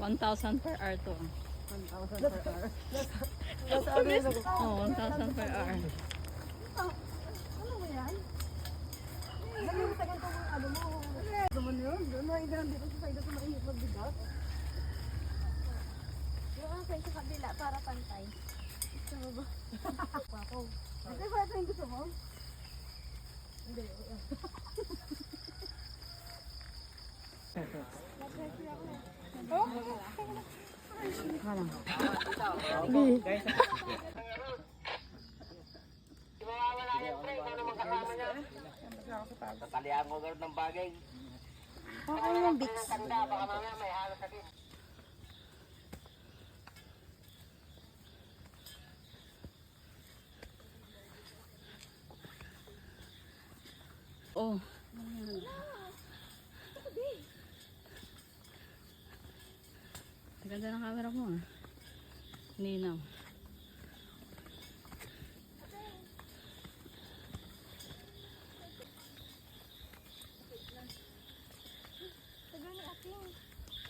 1,000 per hour to. 1,000 per hour. Oh, 1,000 per hour. Ano mo yan? Ano mo sa ganito mga ano mo? Ano mo yun? Doon mo ilan dito sa side sa mainit magbigat. Yung akin sa kabila para pantay. Gusto mo ba? Ako. Ito ba ito yung gusto mo? Hindi. Tatalihan ko agad ng bagay. Oo, yung Bix. Baka mamaya may halos sa din. Oh. Ganda ng camera mo ah. Ninaw.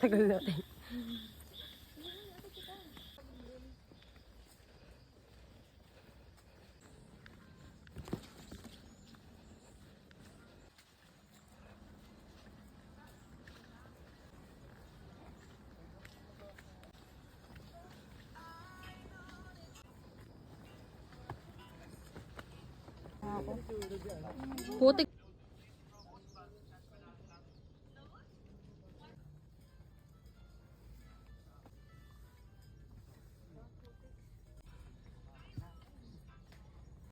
Tagal natin. Putik.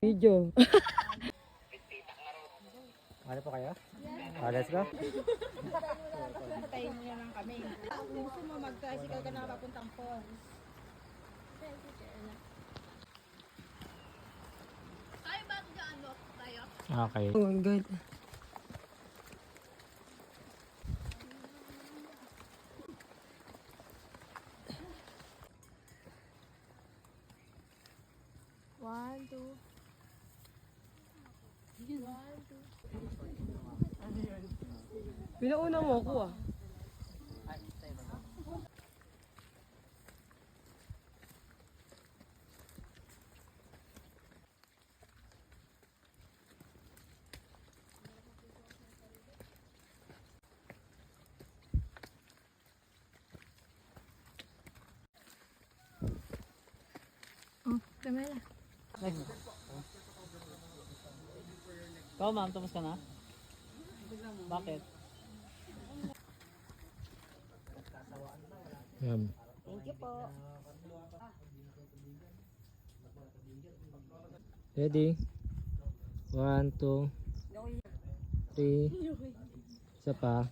Video. Ano po kayo? Let's go. Tayo mo naman kami. Kung gusto mo mag-tricycle ka na papuntang falls. Okay. Oh my God. One, two. Pinauna mo ako ah. Camera. Ikaw ma'am, tapos ka na? Bakit? Yan. Thank you po. Ready? 1, 2, 3. Isa pa.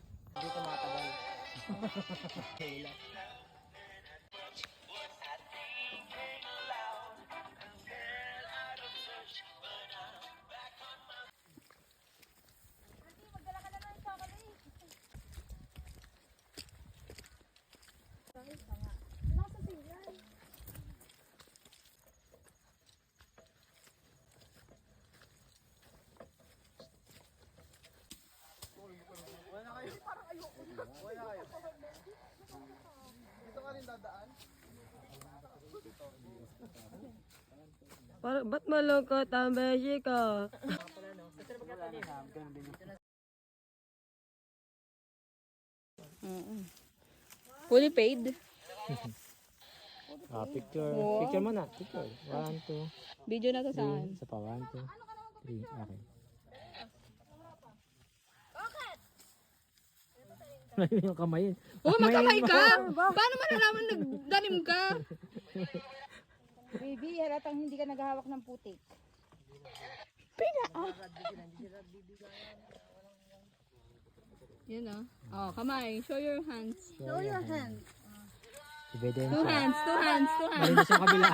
Parang, ba't malungkot ang beshi ko? Fully paid? Picture. Picture mo na. Picture. 1, 2, Video na to sa 3. akin. Isa pa. 1, 2, 3. Okay. Bakit? Yung kamay yun. Oh, magkamay ka! Paano malalaman nagdanim ka? Baby, halatang hindi ka naghahawak ng putik. Yan ah. Oh, kamay. Show your hands. Show your hand. Ebidensya. Two hands, two hands, two hands. Malinis yung kabila.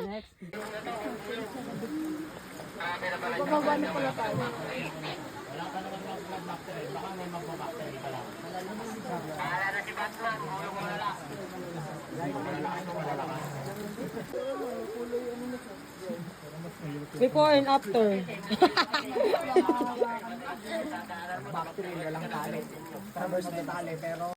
Next. Gumagawa na pala tayo. Before and after. Factory, walang tali. Traverse na tali, pero